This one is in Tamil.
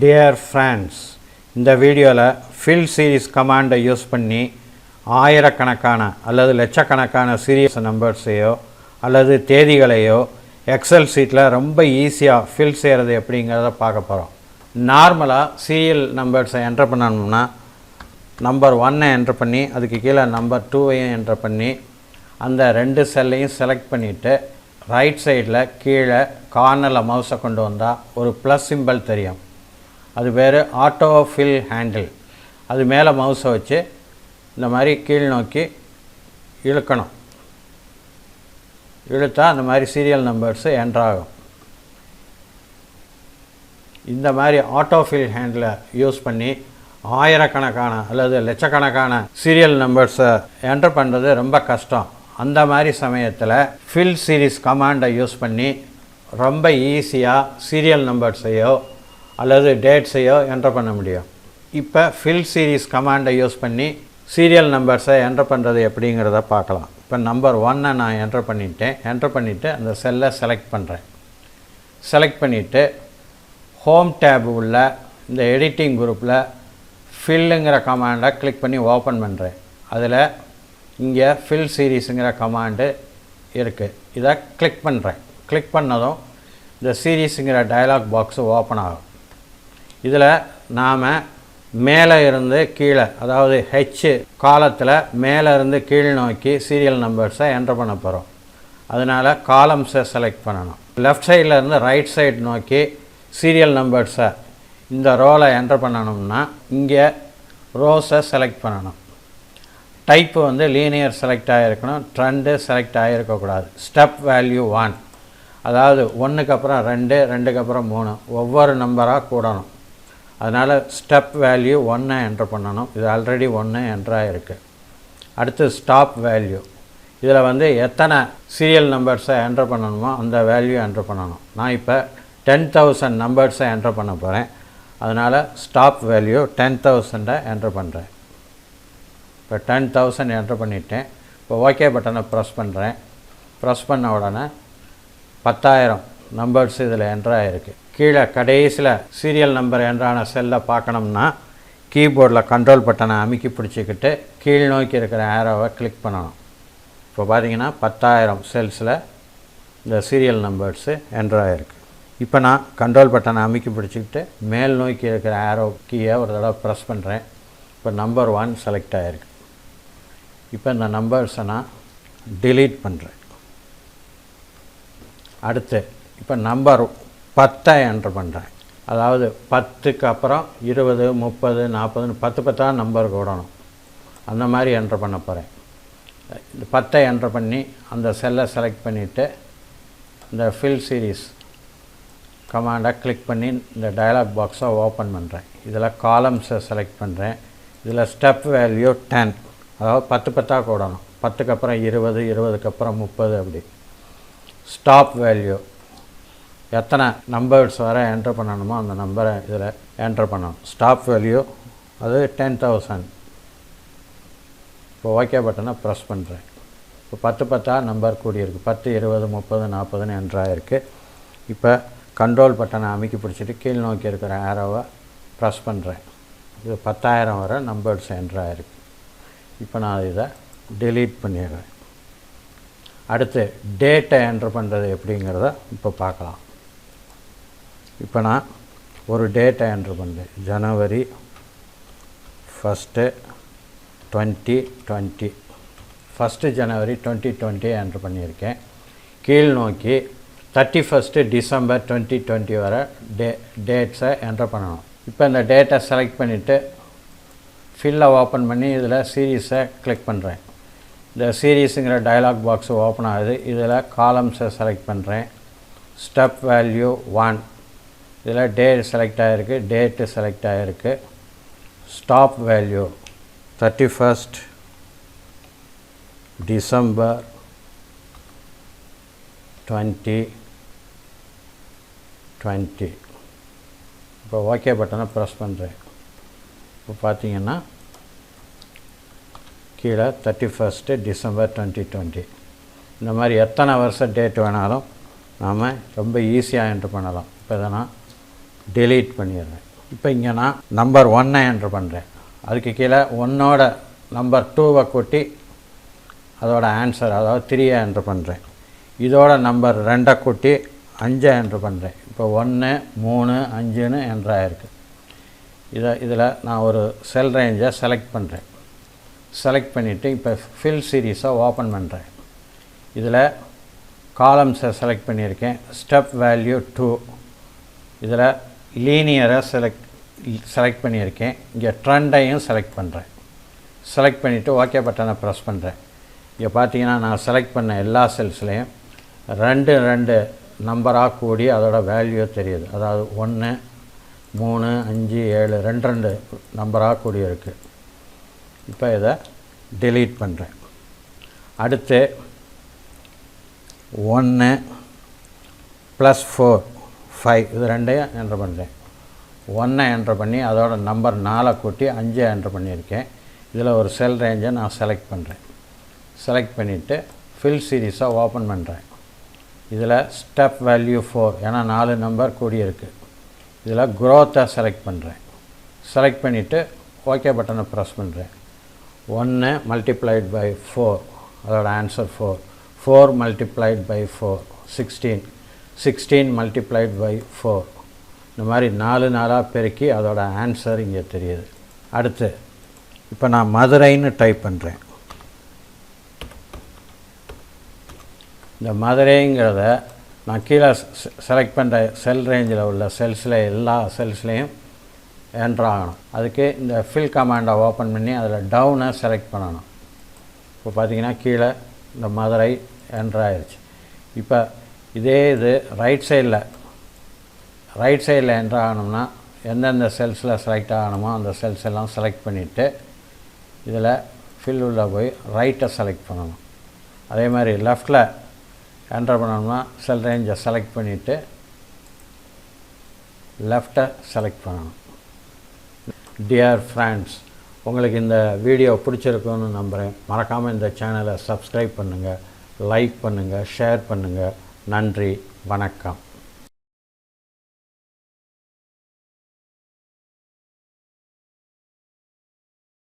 Dear friends, இந்த வீடியோவில் fill series கமாண்டை யூஸ் பண்ணி ஆயிரக்கணக்கான அல்லது லட்சக்கணக்கான சீரியஸ் நம்பர்ஸையோ அல்லது தேதிகளையோ எக்ஸல் சீட்டில் ரொம்ப ஈஸியாக ஃபில் செய்கிறது எப்படிங்கிறத பார்க்க போகிறோம். நார்மலாக சீரியல் நம்பர்ஸை என்டர் பண்ணணும்னா நம்பர் 1 என்டர் பண்ணி அதுக்கு கீழே நம்பர் 2ஐயும் என்டர் பண்ணி அந்த ரெண்டு செல்லையும் செலக்ட் பண்ணிவிட்டு ரைட் சைடில் கீழே கார்னரில் மவுஸை கொண்டு வந்தால் ஒரு ப்ளஸ் சிம்பிள் தெரியும். அது பேர் ஆட்டோ ஃபில் ஹேண்டில். அது மேலே மவுஸை வச்சு இந்த மாதிரி கீழ் நோக்கி இழுக்கணும். இழுத்தா அந்த மாதிரி சீரியல் நம்பர்ஸு என்ட்ரு ஆகும். இந்த மாதிரி ஆட்டோ ஃபில் ஹேண்டிலை யூஸ் பண்ணி ஆயிரக்கணக்கான அல்லது லட்சக்கணக்கான சீரியல் நம்பர்ஸை என்ட்ரு பண்ணுறது ரொம்ப கஷ்டம். அந்த மாதிரி சமயத்தில் ஃபில் சீரிஸ் கமாண்டை யூஸ் பண்ணி ரொம்ப ஈஸியாக சீரியல் நம்பர்ஸையோ அல்லது டேட்ஸையோ என்டர் பண்ண முடியும். இப்போ ஃபில் சீரிஸ் கமாண்டை யூஸ் பண்ணி சீரியல் நம்பர்ஸை என்டர் பண்ணுறது எப்படிங்கிறத பார்க்கலாம். இப்போ நம்பர் 1 நான் என்டர் பண்ணிவிட்டு அந்த செல்லை செலக்ட் பண்ணுறேன். செலக்ட் பண்ணிவிட்டு ஹோம் டேப் உள்ள இந்த எடிட்டிங் குரூப்பில் ஃபில்லுங்கிற கமாண்டை கிளிக் பண்ணி ஓப்பன் பண்ணுறேன். அதில் இங்கே ஃபில் சீரீஸுங்கிற கமாண்டு இருக்குது. இதை கிளிக் பண்ணுறேன். கிளிக் பண்ணதும் இந்த சீரீஸுங்கிற டயலாக் பாக்ஸு ஓப்பன் ஆகும். இதில் நாம் மேலே இருந்து கீழே, அதாவது ஹெச் காலத்தில் மேலே இருந்து கீழ் நோக்கி சீரியல் நம்பர்ஸை என்டர் பண்ண போகிறோம். அதனால் காலம்ஸை செலக்ட் பண்ணணும். லெஃப்ட் சைடில் இருந்து ரைட் சைடு நோக்கி சீரியல் நம்பர்ஸை இந்த ரோவில் என்டர் பண்ணணும்னா இங்கே ரோஸை செலக்ட் பண்ணணும். டைப்பு லீனியர் செலக்ட் ஆகிருக்கணும். ட்ரெண்டு செலக்ட் ஆகிருக்கக்கூடாது. ஸ்டெப் வேல்யூ 1, அதாவது 1க்கு அப்புறம் 2, 2க்கு அப்புறம் 3 ஒவ்வொரு நம்பராக கூடணும். அதனால் ஸ்டெப் வேல்யூ 1 என்ட்ரு பண்ணணும். இது ஆல்ரெடி 1 என்ட்ராகிருக்கு. அடுத்து ஸ்டாப் வேல்யூ. இதில் எத்தனை சீரியல் நம்பர்ஸை என்ட்ரு பண்ணணுமோ அந்த வேல்யூ என்ட்ரு பண்ணணும். நான் இப்போ 10,000 நம்பர்ஸை என்ட்ரு பண்ண போகிறேன். அதனால் ஸ்டாப் வேல்யூ 10,000 என்ட்ரு பண்ணுறேன். இப்போ 10,000 என்ட்ரு பண்ணிவிட்டேன். இப்போ ஓகே பட்டனை ப்ரெஸ் பண்ணுறேன். ப்ரெஸ் பண்ண உடனே 10,000 நம்பர்ஸ் இதில் என்ட்ராகிருக்கு. கீழே கடைசியில் சீரியல் நம்பர் என்ட்ரான செல்லை பார்க்கணும்னா கீபோர்டில் கண்ட்ரோல் பட்டனை அமுக்கி பிடிச்சிக்கிட்டு கீழ் நோக்கி இருக்கிற ஆரோவை கிளிக் பண்ணணும். இப்போ பார்த்தீங்கன்னா 10,000 செல்ஸில் இந்த சீரியல் நம்பர்ஸு என்ட்ராகிருக்கு. இப்போ நான் கண்ட்ரோல் பட்டனை அமுக்கி பிடிச்சிக்கிட்டு மேல் நோக்கி இருக்கிற ஆரோ கீயை ஒரு தடவை ப்ரெஸ் பண்ணுறேன். இப்போ நம்பர் 1 செலக்ட் ஆகிருக்கு. இப்போ இந்த நம்பர்ஸை நான் டிலீட் பண்ணுறேன். அடுத்து இப்போ நம்பர் 10 என்ட்ரு பண்ணுறேன். அதாவது 10க்கு அப்புறம் 20, 30, 40 10 நம்பர் கூடணும். அந்த மாதிரி என்ட்ரு பண்ண போகிறேன். இந்த 10 என்ட்ரு பண்ணி அந்த செல்லை செலக்ட் பண்ணிவிட்டு இந்த ஃபில் சீரீஸ் கமாண்டை கிளிக் பண்ணி இந்த டயலாக் பாக்ஸை ஓப்பன் பண்ணுறேன். இதில் காலம்ஸை செலக்ட் பண்ணுறேன். இதில் ஸ்டெப் வேல்யூ 10, அதாவது 10 கூடணும். 10க்கு அப்புறம் 20, 20க்கு அப்புறம் 30 அப்படி. ஸ்டாப் வேல்யூ எத்தனை நம்பர்ஸ் வர என்ட்ரு பண்ணணுமோ அந்த நம்பரை இதில் என்ட்ரு பண்ணணும். ஸ்டாப் வேல்யூ அது 10,000. இப்போ ஓகே பட்டனை ப்ரெஸ் பண்ணுறேன். இப்போ 10 நம்பர் கூடியிருக்கு. 10, 20, 30, 40 என்ட்ராகிருக்கு. இப்போ கண்ட்ரோல் பட்டனை அமுக்கி பிடிச்சிட்டு கீழ் நோக்கி இருக்கிற ஆரோவை ப்ரெஸ் பண்ணுறேன். இது 10,000 வர நம்பர்ஸ் என்ட்ராகிருக்கு. இப்போ நான் இதை டெலீட் பண்ணிடுறேன். அடுத்து டேட்டை என்ட்ரு பண்ணுறது எப்படிங்கிறத இப்போ பார்க்கலாம். இப்போ நான் ஒரு டேட்டை என்ட்ரு பண்ணுறேன். ஜனவரி 1, 2020. 1 ஜனவரி 2020 என்ட்ரு பண்ணியிருக்கேன். கீழ் நோக்கி 31 டிசம்பர் 2020 வர டேட்ஸை என்ட்ரு பண்ணணும். இப்போ இந்த டேட்டை செலக்ட் பண்ணிவிட்டு ஃபில்லை ஓப்பன் பண்ணி இதில் சீரீஸை கிளிக் பண்ணுறேன். இந்த சீரீஸுங்கிற டயலாக் பாக்ஸ் ஓப்பன் ஆகுது. இதில் காலம்ஸை செலக்ட் பண்ணுறேன். ஸ்டெப் வேல்யூ 1, இதில் டேட் செலக்ட் ஆகிருக்கு. டேட்டு செலக்ட் ஆகிருக்கு. Stop value 31 December 2020. இப்போ ஓகே பட்டனை ப்ரெஸ் பண்ணுறேன். இப்போ பார்த்தீங்கன்னா கீழே 31 டிசம்பர் 2020. இந்த மாதிரி எத்தனை வருஷம் டேட் வேணாலும் நாம் ரொம்ப ஈஸியாக என்ட்ரு பண்ணலாம். இப்போ இதை நான் delete பண்ணிடுறேன். இப்போ இங்கே நான் நம்பர் 1 என்ட்ரு பண்ணுறேன். அதுக்கு கீழே 1ஓட நம்பர் 2வை கூட்டி அதோட ஆன்சர் அதாவது 3 என்ட்ரு பண்ணுறேன். இதோட நம்பர் 2 கூட்டி 5 என்ட்ரு பண்ணுறேன். இப்போ 1 3 5ன்னு என்ட்ரு ஆகிருக்கு. இதில் நான் ஒரு செல் ரேஞ்சை செலக்ட் பண்ணுறேன். செலக்ட் பண்ணிவிட்டு இப்போ ஃபில் சீரீஸை ஓப்பன் பண்ணுறேன். இதில் காலம்ஸை செலக்ட் பண்ணியிருக்கேன். Step value 2. இதில் லீனியரை செலக்ட் பண்ணியிருக்கேன். இங்கே ட்ரெண்டையும் செலக்ட் பண்ணுறேன். செலக்ட் பண்ணிவிட்டு ஓகே பட்டனை ப்ரெஸ் பண்ணுறேன். இங்கே பார்த்தீங்கன்னா நான் செலக்ட் பண்ண எல்லா செல்ஸ்லேயும் 2 நம்பராக கூடி அதோட வேல்யூ தெரியுது. அதாவது 1 3 5 7 2 நம்பராக கூடி இருக்குது. இப்போ இதை delete பண்ணுறேன். அடுத்து 1 + 4 5 இது ரெண்டையும் என்ட்ரு பண்ணுறேன். 1 என்ட்ரு பண்ணி அதோட நம்பர் 4 கூட்டி 5 என்ட்ரு பண்ணியிருக்கேன். இதில் ஒரு செல் ரேஞ்சை நான் செலக்ட் பண்ணுறேன். செலக்ட் பண்ணிவிட்டு ஃபில் சீரீஸை ஓப்பன் பண்ணுறேன். இதில் ஸ்டெப் வேல்யூ 4 ஏன்னா 4 நம்பர் கூடி இருக்குது. இதில் க்ரோத்தை செலக்ட் பண்ணுறேன். செலக்ட் பண்ணிவிட்டு ஓகே பட்டனை ப்ரெஸ் பண்ணுறேன். 1 × 4 அதோட ஆன்சர் 4. 4 × 4 16. 16 × 4 இந்த மாதிரி 4 4ஆக பெருக்கி அதோட ஆன்சர் இங்கே தெரியுது. அடுத்து இப்போ நான் மதுரைன்னு டைப் பண்ணுறேன். இந்த மதுரைங்கிறத நான் கீழே செலக்ட் பண்ணுற செல் ரேஞ்சில் உள்ள செல்ஸில் எல்லா செல்ஸ்லேயும் என்ட்ரு ஆகணும். அதுக்கு இந்த ஃபில் கமாண்டை ஓப்பன் பண்ணி அதில் டவுனை செலக்ட் பண்ணணும். இப்போ பார்த்தீங்கன்னா கீழே இந்த மதுரை என்ட்ரு ஆயிடுச்சு. இப்போ இதே இது ரைட் சைடில் என்ட்ரு ஆகணும்னா எந்தெந்த செல்ஸில் செலக்ட் ஆகணுமோ அந்த செல்ஸ் எல்லாம் செலக்ட் பண்ணிவிட்டு இதில் ஃபில் உள்ள போய் ரைட்டை செலக்ட் பண்ணணும். அதே மாதிரி லெஃப்டில் என்ட்ரு பண்ணணும்னா செல் ரேஞ்சை செலக்ட் பண்ணிவிட்டு லெஃப்ட்டை செலக்ட் பண்ணணும். டியர் ஃப்ரெண்ட்ஸ், உங்களுக்கு இந்த வீடியோ பிடிச்சிருக்குன்னு நம்புகிறேன். மறக்காமல் இந்த சேனலை சப்ஸ்கிரைப் பண்ணுங்கள், லைக் பண்ணுங்கள், ஷேர் பண்ணுங்கள். நன்றி, வணக்கம்.